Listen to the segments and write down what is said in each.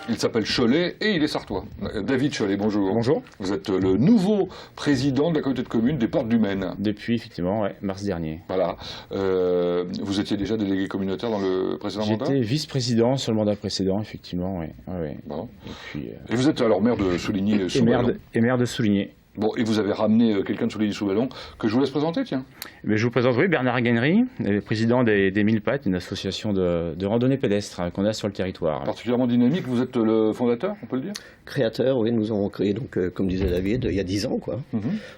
Il s'appelle Cholet et il est sartois. David Cholet, bonjour. Bonjour. Vous êtes le nouveau président de la communauté de communes des Portes du Maine. Depuis, effectivement, ouais, mars dernier. Voilà. Vous étiez déjà délégué communautaire dans le précédent mandat ? J'étais vice-président sur le mandat précédent, effectivement, oui. Ouais. Bon. Et, puis, et vous êtes alors maire de Souligny sous Ballon. Et maire de Souligny. Bon, et vous avez ramené quelqu'un de Souligny sous Ballon que je vous laisse présenter, tiens. Mais je vous présente, oui, Bernard Gagnery, président des 1000 Pattes, une association de randonnée pédestre qu'on a sur le territoire. Particulièrement dynamique, vous êtes le fondateur, on peut le dire ? Créateur, oui, nous avons créé, donc, comme disait David, il y a 10 ans, quoi.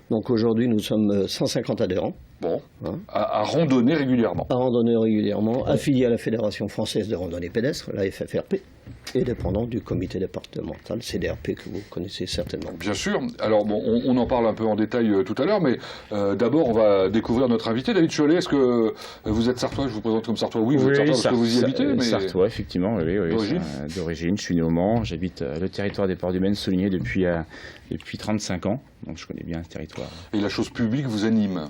Donc aujourd'hui, nous sommes 150 adhérents. Bon, hein, à randonner régulièrement. À randonner régulièrement, affiliés à la Fédération française de randonnée pédestre, la FFRP, et dépendant du comité départemental CDRP que vous connaissez certainement. Bien sûr. Alors bon, on en parle un peu en détail tout à l'heure, mais d'abord on va découvrir notre invité, David Cholet. Est-ce que vous êtes sartois ? Je vous présente comme sartois. Oui, vous êtes sartois parce que vous y habitez. Mais... Sartois, effectivement, oui. D'origine, je suis né au Mans. J'habite le territoire des Portes du Maine Souligny depuis 35 ans, donc je connais bien le territoire. Et la chose publique vous anime ?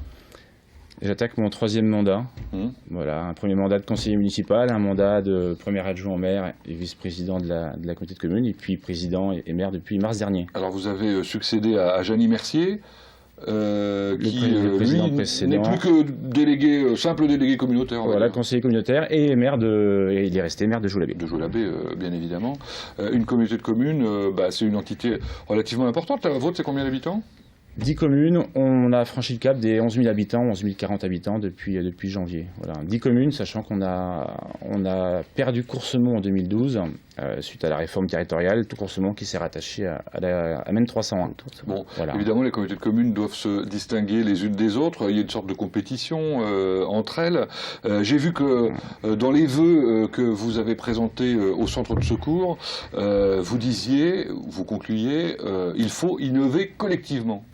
J'attaque mon 3e mandat. Voilà, un premier mandat de conseiller municipal, un mandat de premier adjoint au maire et vice-président de la communauté de communes, et puis président et maire depuis mars dernier. Alors vous avez succédé à Jeanny Mercier, qui le précédent n'est plus que délégué, simple délégué communautaire. Voilà, conseiller communautaire et il est resté maire de Joux-l'Abbé. De Joux-l'Abbé, bien évidemment. Une communauté de communes, c'est une entité relativement importante. La vôtre, c'est combien d'habitants ? 10 communes, on a franchi le cap des 11 000 habitants, 11 040 habitants depuis janvier. Voilà. 10 communes, sachant qu'on a perdu Coursemont en 2012, suite à la réforme territoriale, tout Coursemont qui s'est rattaché à MEN 301. Bon, voilà. Évidemment, les communautés de communes doivent se distinguer les unes des autres. Il y a une sorte de compétition entre elles. J'ai vu que dans les vœux que vous avez présentés au centre de secours, vous concluiez, il faut innover collectivement.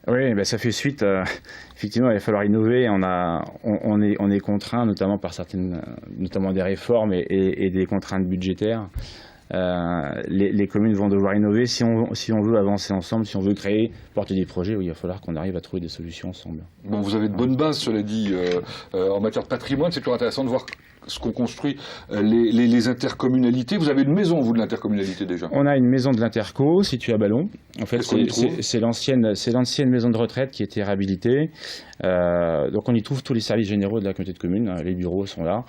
Oui, ben ça fait suite. Effectivement, il va falloir innover. On est contraint, notamment par notamment des réformes et des contraintes budgétaires. Les communes vont devoir innover si on veut avancer ensemble, si on veut créer, porter des projets. Oui, il va falloir qu'on arrive à trouver des solutions ensemble. Bon, vous avez de bonnes bases, cela dit, en matière de patrimoine. C'est toujours intéressant de voir ce qu'on construit, les intercommunalités. Vous avez une maison, vous, de l'intercommunalité déjà ? On a une maison de l'interco située à Ballon. En fait, c'est l'ancienne maison de retraite qui a été réhabilitée. Donc on y trouve tous les services généraux de la communauté de communes. Les bureaux sont là.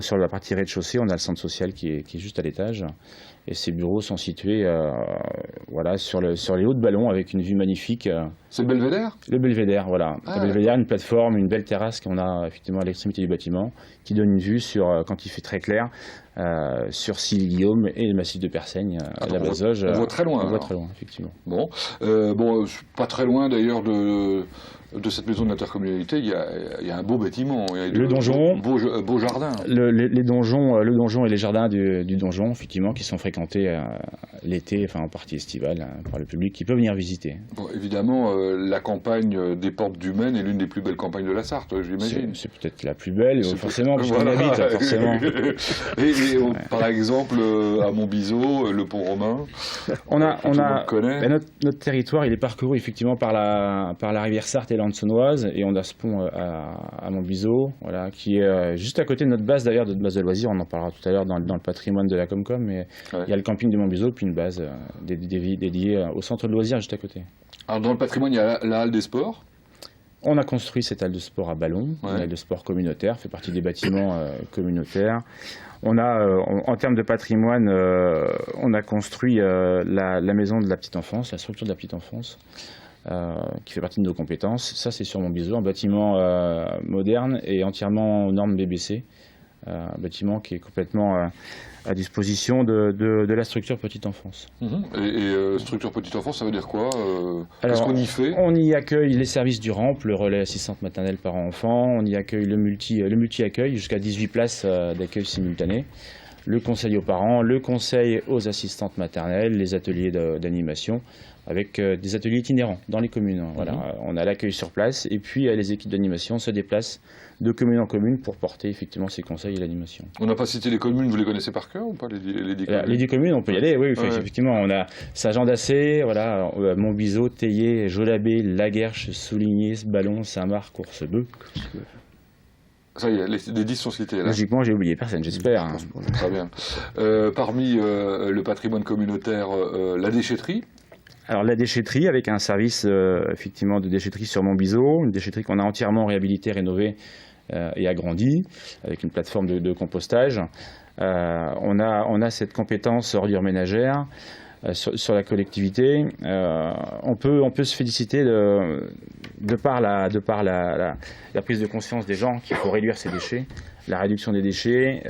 Sur la partie rez-de-chaussée, on a le centre social qui est juste à l'étage. Et ces bureaux sont situés voilà, sur les hauts de Ballon avec une vue magnifique. C'est le Belvédère ? Le Belvédère, voilà. Le Belvédère, une plateforme, une belle terrasse qu'on a effectivement à l'extrémité du bâtiment qui donne une vue sur, quand il fait très clair, sur Silly-Guillaume et le massif de Persaigne, la Bazoge. On voit très loin. On voit très loin, effectivement. Bon, pas très loin d'ailleurs de cette maison de l'intercommunalité, il y a un beau bâtiment. Il y a le donjon. Beau jardin. Le donjon et les jardins du donjon, effectivement, qui sont fréquentés l'été, enfin en partie estivale, par le public qui peut venir visiter. Bon, évidemment, la campagne des Portes du Maine est l'une des plus belles campagnes de la Sarthe, j'imagine. C'est peut-être la plus belle, forcément, puisqu'on habite, forcément. et par exemple, à Montbiseau, le pont romain, notre territoire, il est parcouru effectivement par la rivière Sarthe et l'Ansonnoise, et on a ce pont à Montbiseau, voilà, qui est juste à côté de notre base d'ailleurs, de notre base de loisirs. On en parlera tout à l'heure dans le patrimoine de la Comcom, mais il y a le camping de Montbiseau, puis une base dédiée au centre de loisirs juste à côté. Alors dans le patrimoine, il y a la halle des sports. On a construit cette halle de sport à Ballon, une halle de sport communautaire, fait partie des bâtiments communautaires. On a, en termes de patrimoine, on a construit la maison de la petite enfance, la structure de la petite enfance, qui fait partie de nos compétences. Ça, c'est sur Montbiseau, un bâtiment moderne et entièrement aux normes BBC. Un bâtiment qui est complètement à disposition de la structure petite enfance. Et structure petite enfance, ça veut dire quoi? Qu'est-ce qu'on y fait? On y accueille les services du RAMP, le relais assistante maternelle parents-enfants. On y accueille le multi-accueil, jusqu'à 18 places d'accueil simultané. le conseil aux parents, le conseil aux assistantes maternelles, les ateliers d'animation, avec des ateliers itinérants dans les communes. Voilà, on a l'accueil sur place et puis les équipes d'animation se déplacent de commune en commune pour porter effectivement ces conseils et l'animation. On n'a pas cité les communes, vous les connaissez par cœur ou pas, les 10 communes? Les 10 communes, on peut y aller, oui, effectivement. On a Saint-Jean-d'Assé, voilà, Montbiseau, Théier, Jolabé, Laguerche, Souligné, Ballon, Saint-Marc, Courcebeux. Ça y est, les 10 sont cités. Là. Logiquement, j'ai oublié personne, j'espère. Très bien. Parmi le patrimoine communautaire, la déchetterie. Alors la déchetterie, avec un service effectivement de déchetterie sur Montbiseau, une déchetterie qu'on a entièrement réhabilitée, rénovée et agrandie, avec une plateforme de compostage. On a cette compétence ordures ménagères sur la collectivité. On peut se féliciter de par la prise de conscience des gens qu'il faut réduire ces déchets, la réduction des déchets.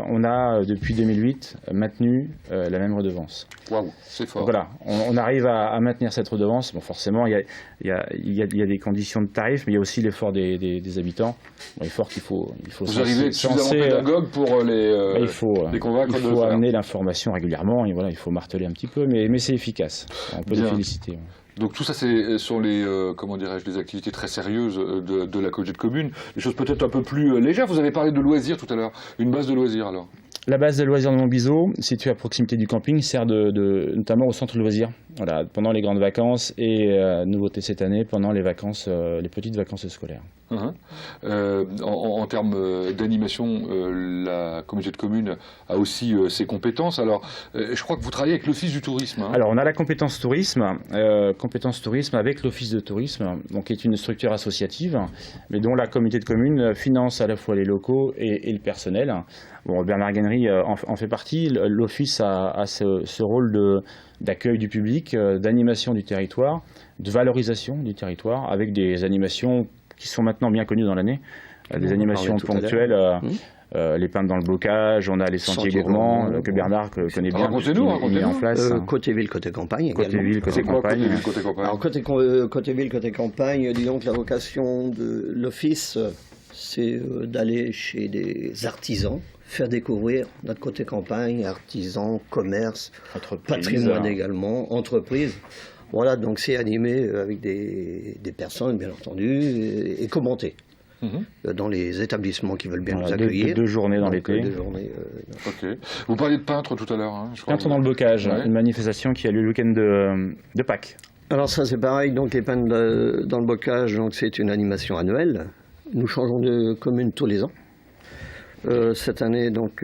On a, depuis 2008, maintenu la même redevance. Waouh, c'est fort. Donc voilà, on arrive à maintenir cette redevance. Bon, forcément, il y a des conditions de tarif, mais il y a aussi l'effort des habitants. Bon, l'effort qu'il faut Vous arrivez suffisamment pédagogue pour les convaincre de le faire. Il faut amener l'information régulièrement, et voilà, il faut marteler un petit peu, mais c'est efficace. On peut les féliciter. Ouais. Donc tout ça, c'est sur les, des activités très sérieuses de la communauté de communes. Des choses peut-être un peu plus légères. Vous avez parlé de loisirs tout à l'heure. Une base de loisirs alors? La base de loisirs de Montbiseau, située à proximité du camping, sert notamment au centre loisirs. Voilà, pendant les grandes vacances et nouveauté cette année, pendant les vacances, les petites vacances scolaires. En termes d'animation, la communauté de communes a aussi ses compétences. Alors, je crois que vous travaillez avec l'Office du tourisme. Alors, on a la compétence tourisme avec l'Office de tourisme, donc, qui est une structure associative, mais dont la communauté de communes finance à la fois les locaux et le personnel. Bon, Bernard Guenry en fait partie. L'Office a ce rôle d'accueil du public, d'animation du territoire, de valorisation du territoire, avec des animations qui sont maintenant bien connues dans l'année, des animations ponctuelles, les peintres dans le bocage, on a les sentiers gourmands, que Bernard connaît bien, racontez-nous. En place. Côté ville, côté campagne. Côté ville, côté campagne. Alors côté ville, côté campagne, disons que la vocation de l'Office, c'est d'aller chez des artisans, faire découvrir notre côté campagne, artisans, commerce, patrimoine également, entreprise. Voilà, donc c'est animé avec des personnes, bien entendu, et commenté dans les établissements qui veulent bien nous accueillir. Deux journées dans l'été. Ok. Vous parliez de peintres tout à l'heure. Peintres dans le bocage, une manifestation qui a lieu le week-end de Pâques. Alors ça c'est pareil, donc les peintres dans le bocage, donc c'est une animation annuelle. Nous changeons de commune tous les ans. Cette année, donc,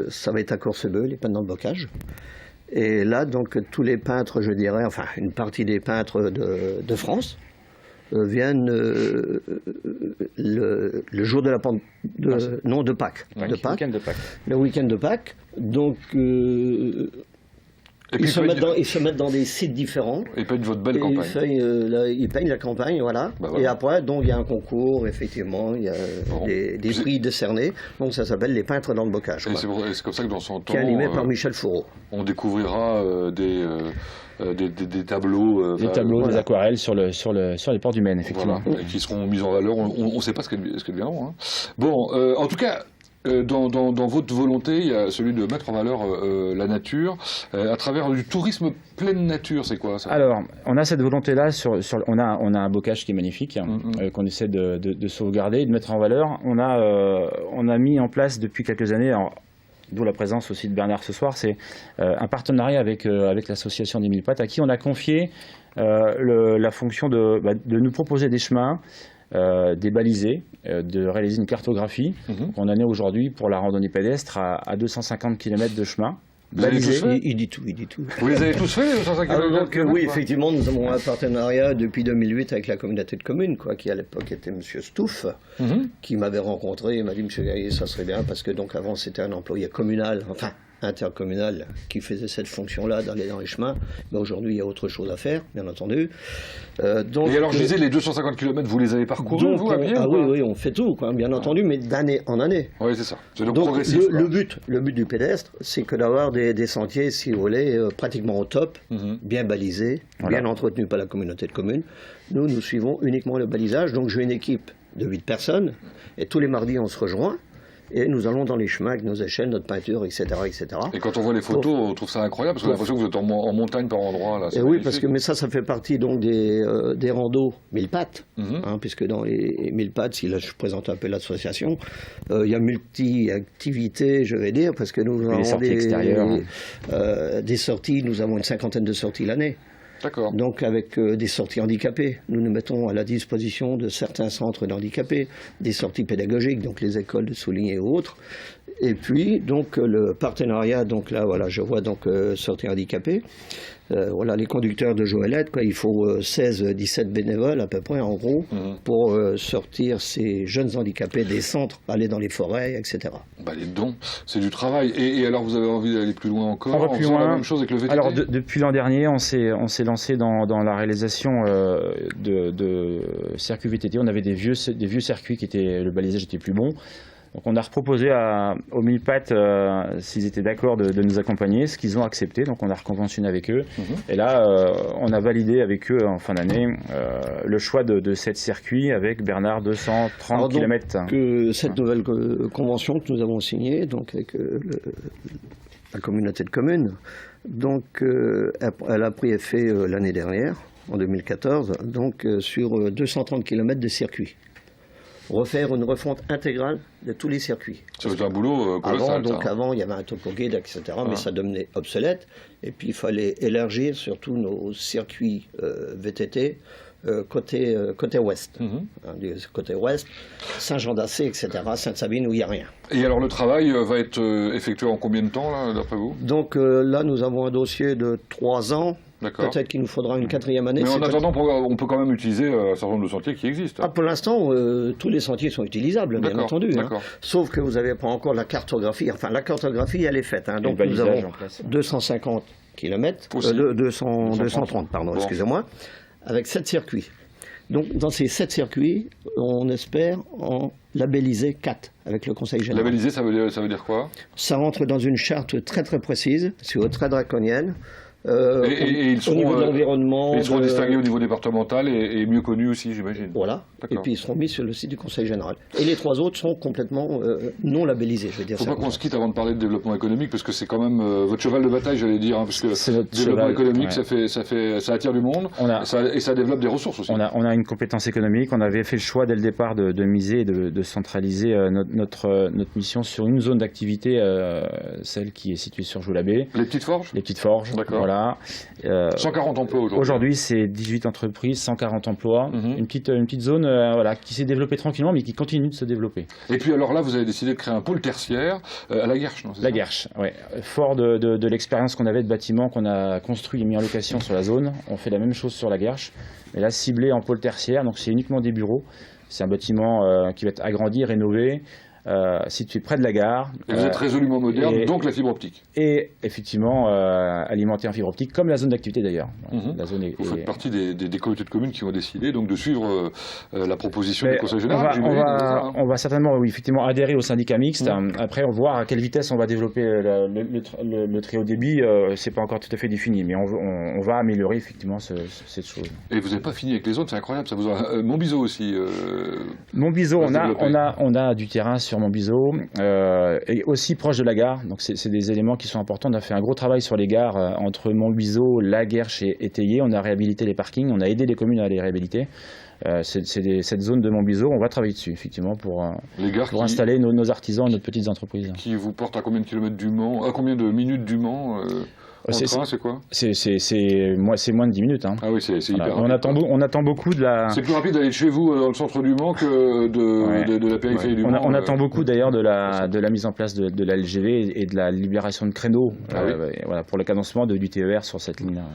ça va être à Courcebeux, les peintres dans le bocage. Et là, donc, tous les peintres, je dirais, enfin, une partie des peintres de France viennent le jour de la de Pâques. Le week-end de Pâques. Donc, ils se mettent dans des sites différents. Ils peignent votre belle campagne. Ils peignent la campagne, voilà. Et après, donc, il y a un concours, effectivement, il y a des prix décernés. Donc, ça s'appelle les peintres dans le bocage. C'est comme ça que dans son temps... Qui est animé par Michel Fourreau. On découvrira des tableaux... des aquarelles sur les ports du Maine, effectivement. Voilà, qui seront mis en valeur. On ne sait pas ce qu'elles deviendront. Hein. Bon, en tout cas... Dans votre volonté, il y a celui de mettre en valeur la nature à travers du tourisme pleine nature. C'est quoi ça? Alors, on a cette volonté-là. On a un bocage qui est magnifique, qu'on essaie de sauvegarder, de mettre en valeur. On a mis en place depuis quelques années, d'où la présence aussi de Bernard ce soir, c'est un partenariat avec l'association des Mille Pattes, à qui on a confié la fonction de nous proposer des chemins, débalisés, de réaliser une cartographie. On en est aujourd'hui pour la randonnée pédestre à 250 km de chemin. Il dit tout. Vous les avez tous fait, les 250 km? Oui, effectivement, nous avons un partenariat depuis 2008 avec la communauté de communes, qui à l'époque était M. Stouff, qui m'avait rencontré et m'a dit, M. Gaillet, ça serait bien, parce que donc avant c'était un employé communal, enfin intercommunal, qui faisait cette fonction-là d'aller dans les chemins. Mais aujourd'hui, il y a autre chose à faire, bien entendu. Et alors, je disais, les 250 km, vous les avez parcourus, vous, à pied? Oui, on fait tout, bien entendu, mais d'année en année. Oui, c'est ça. C'est donc progressif. Le but du pédestre, c'est que d'avoir des sentiers, si vous voulez, pratiquement au top, bien balisés, bien entretenus par la communauté de communes. Nous suivons uniquement le balisage. Donc, j'ai une équipe de 8 personnes, et tous les mardis, on se rejoint. et nous allons dans les chemins avec nos échelles, notre peinture, etc. etc. Et quand on voit les photos, on trouve ça incroyable, parce qu'on a l'impression que vous êtes en montagne par endroits. Là, oui, mais ça fait partie donc des randos mille pattes, puisque dans les mille pattes, si là je présente un peu l'association, il y a multi-activités, je vais dire, parce que nous avons des sorties, nous avons une 50aine de sorties l'année. D'accord. Donc avec des sorties handicapées, nous nous mettons à la disposition de certains centres d'handicapés, des sorties pédagogiques, donc les écoles de Souligné et autres. Et puis donc le partenariat, donc là voilà, je vois donc sorties handicapées. Voilà les conducteurs de Joëlette, quoi. Il faut 16-17 bénévoles à peu près en gros pour sortir ces jeunes handicapés des centres, aller dans les forêts, etc. Bah, les dons, c'est du travail. Et alors vous avez envie d'aller plus loin encore? On va plus loin. La même chose avec le VTT? Alors depuis l'an dernier, on s'est lancé dans la réalisation de circuits VTT. On avait des vieux circuits qui étaient, le balisage était plus bon. Donc on a proposé aux mille pattes s'ils étaient d'accord de nous accompagner, ce qu'ils ont accepté, donc on a reconventionné avec eux. Et là, on a validé avec eux en fin d'année le choix de 7 circuits avec Bernard 230 km. Cette nouvelle convention que nous avons signée donc avec la communauté de communes, donc elle a pris effet l'année dernière, en 2014, donc sur 230 km de circuits. Refaire une refonte intégrale de tous les circuits. C'est un boulot colossal. Avant, il y avait un topo guide, etc., mais ça devenait obsolète. Et puis, il fallait élargir surtout nos circuits VTT côté ouest. Du côté ouest, Saint-Jean-d'Assé, etc., Sainte-Sabine, où il n'y a rien. Et alors, le travail va être effectué en combien de temps, là, d'après vous? Donc là, nous avons un dossier de 3 ans. Peut-être qu'il nous faudra une 4e année. Mais en attendant, on peut quand même utiliser un certain nombre de sentiers qui existent. Pour l'instant, tous les sentiers sont utilisables, bien entendu. Sauf que vous n'avez pas encore la cartographie. Enfin, la cartographie, elle est faite. Donc nous avons 250 km, 230, pardon, excusez-moi, avec 7 circuits. Donc dans ces 7 circuits, on espère en labelliser 4 avec le Conseil général. Labelliser, ça veut dire quoi? Ça rentre dans une charte très très précise, très draconienne. Ils seront, au niveau de l'environnement. Ils seront distingués au niveau départemental et mieux connus aussi, j'imagine. Voilà. Et puis ils seront mis sur le site du Conseil général. Et les 3 autres sont complètement non labellisés, je veux dire. Il ne faut pas qu'on se quitte avant de parler de développement économique, parce que c'est quand même votre cheval de bataille, j'allais dire. Parce que le développement économique, ça attire du monde et ça développe des ressources aussi. On a une compétence économique. On avait fait le choix dès le départ de miser et de centraliser notre mission sur une zone d'activité, celle qui est située sur Joulabé. Les petites forges? Les petites forges, voilà. 140 emplois aujourd'hui. Aujourd'hui, c'est 18 entreprises, 140 emplois. Une petite zone qui s'est développée tranquillement, mais qui continue de se développer. Et puis alors là, vous avez décidé de créer un pôle tertiaire à La Guerche, non? La Guerche, oui. Fort de l'expérience qu'on avait de bâtiments qu'on a construits et mis en location sur la zone, on fait la même chose sur La Guerche. Mais là, ciblé en pôle tertiaire, donc c'est uniquement des bureaux. C'est un bâtiment qui va être agrandi, rénové. Situé près de la gare. Et vous êtes résolument moderne, donc la fibre optique. Et effectivement, alimenté en fibre optique, comme la zone d'activité d'ailleurs. La zone vous faites partie des communautés de communes qui ont décidé donc de suivre la proposition du Conseil général. On va certainement, oui, effectivement, adhérer au syndicat mixte. Après, on va voir à quelle vitesse on va développer le très haut débit. C'est pas encore tout à fait défini, mais on va améliorer effectivement cette chose. Et vous n'avez pas fini avec les zones, c'est incroyable. Ça vous a... Montbiseau aussi. Montbiseau, on a du terrain sur Montbiseau, et aussi proche de la gare, donc c'est des éléments qui sont importants. On a fait un gros travail sur les gares entre Montbiseau, La Guerche et Théier. On a réhabilité les parkings, on a aidé les communes à les réhabiliter. Cette zone de Montbiseau, on va travailler dessus effectivement pour installer nos artisans et nos petites entreprises. Qui vous portent à combien de kilomètres du Mans, à combien de minutes du Mans c'est quoi? C'est moins de 10 minutes. Hein. Ah oui, c'est hyper rapide. On attend beaucoup de la... C'est plus rapide d'aller de chez vous dans le centre du Mans que de la périphérie du Mans. On attend beaucoup d'ailleurs de la mise en place de la LGV et de la libération de créneaux pour le cadencement du TER sur cette ligne-là.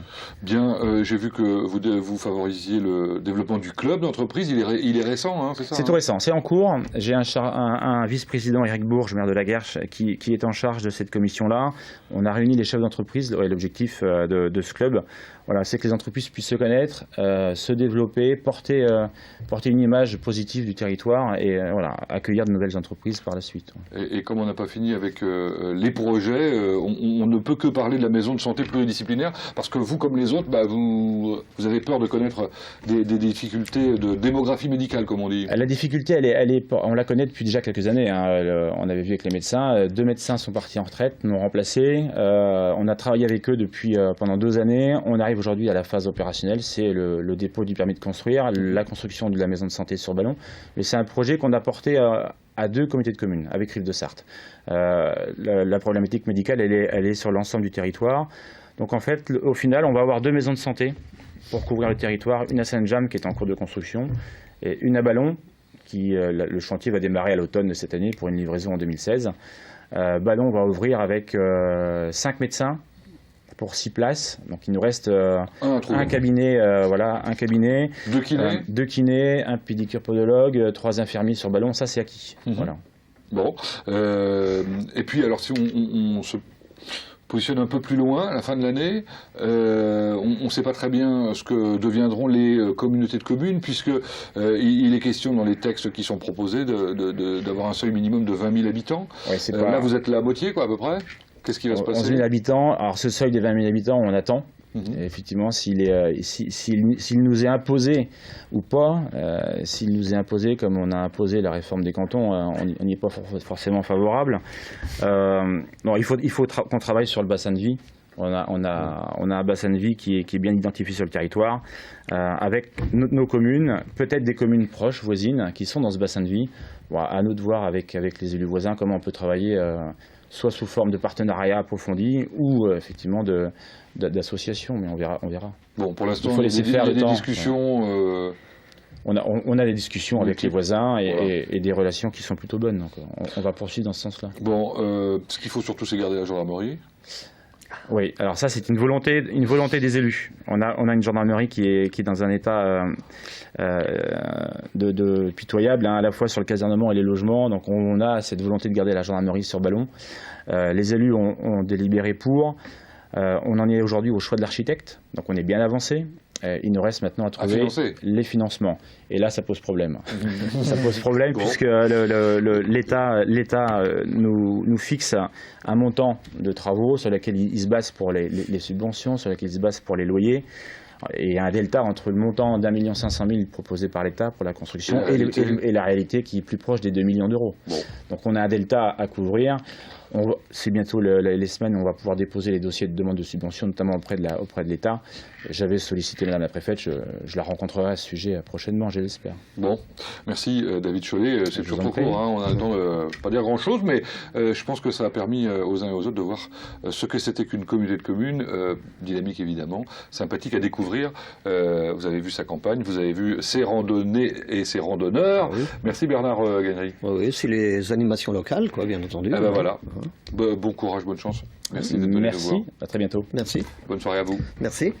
Bien, j'ai vu que vous favorisiez le développement du club d'entreprise. Il est récent, hein, c'est ça? C'est tout récent, c'est en cours. J'ai un vice-président, Éric Bourges, maire de La Guerche, qui est en charge de cette commission-là. On a réuni les chefs d'entreprise l'objectif de ce club, voilà, c'est que les entreprises puissent se connaître, se développer, porter une image positive du territoire et voilà, accueillir de nouvelles entreprises par la suite. Et comme on n'a pas fini avec les projets, on ne peut que parler de la maison de santé pluridisciplinaire, parce que vous, comme les autres, vous avez peur de connaître des difficultés de démographie médicale, comme on dit. La difficulté, on la connaît depuis déjà quelques années. Hein. On avait vu avec les médecins. 2 médecins sont partis en retraite, nous ont remplacés. On a travaillé avec eux depuis pendant 2 années. On arrive aujourd'hui à la phase opérationnelle, c'est le dépôt du permis de construire, la construction de la maison de santé sur Ballon. Mais c'est un projet qu'on a porté à 2 comités de communes avec Rive de Sarthe. La problématique médicale, elle est sur l'ensemble du territoire. Donc en fait, au final, on va avoir 2 maisons de santé pour couvrir le territoire, une à Saint-James qui est en cours de construction et une à Ballon, le chantier va démarrer à l'automne de cette année pour une livraison en 2016. Ballon va ouvrir avec 5 médecins pour 6 places. Donc il nous reste un cabinet, un cabinet, 2 kinés, 2 kinés, un pédicure podologue, 3 infirmiers sur Ballon, ça c'est acquis. Voilà. Bon, et puis alors si on se positionne un peu plus loin, à la fin de l'année, on ne sait pas très bien ce que deviendront les communautés de communes, puisque il est question dans les textes qui sont proposés d'avoir un seuil minimum de 20 000 habitants. Ouais, là, vous êtes la moitié, quoi, à peu près. Qu'est-ce qui va se passer? 11 000 habitants. Alors, ce seuil des 20 000 habitants, on attend. Effectivement, s'il nous est imposé ou pas, s'il nous est imposé comme on a imposé la réforme des cantons, on n'y est pas forcément favorable. Il faut qu'on travaille sur le bassin de vie. On a un bassin de vie qui est bien identifié sur le territoire, avec nos communes, peut-être des communes proches, voisines, qui sont dans ce bassin de vie. Bon, à nous de voir avec les élus voisins comment on peut travailler, soit sous forme de partenariat approfondi ou effectivement d'association, mais on verra. Bon, pour l'instant, il y a des discussions. On a des discussions avec les voisins et des relations qui sont plutôt bonnes. Donc on va poursuivre dans ce sens-là. Bon, ce qu'il faut surtout, c'est garder la gendarmerie. Oui, alors ça c'est une volonté des élus. On a une gendarmerie qui est dans un état de pitoyable, hein, à la fois sur le casernement et les logements. Donc on a cette volonté de garder la gendarmerie sur Ballon. Les élus ont délibéré pour. On en est aujourd'hui au choix de l'architecte, donc on est bien avancé. Il nous reste maintenant à trouver les financements. Et là, ça pose problème. Ça pose problème puisque l'État nous fixe un montant de travaux sur lequel il se base pour les subventions, sur lequel il se base pour les loyers. Et il y a un delta entre le montant d'1 500 000 proposé par l'État pour la construction et la réalité qui est plus proche des 2 millions d'euros. Bon. Donc on a un delta à couvrir. C'est bientôt les semaines où on va pouvoir déposer les dossiers de demande de subvention, notamment auprès de l'État. J'avais sollicité Madame la Préfète, je la rencontrerai à ce sujet prochainement, je l'espère. Bon, merci David Cholet, c'est toujours trop court, hein. On a le temps de pas dire grand-chose, mais je pense que ça a permis aux uns et aux autres de voir ce que c'était qu'une communauté de communes, dynamique évidemment, sympathique à découvrir. Vous avez vu sa campagne, vous avez vu ses randonnées et ses randonneurs. Oui. Merci Bernard Gagnery. Oui, c'est les animations locales, quoi, bien entendu. Ah ben voilà. Bon courage, bonne chance. Merci d'être venu nous voir. Merci, à très bientôt. Merci. Bonne soirée à vous. Merci.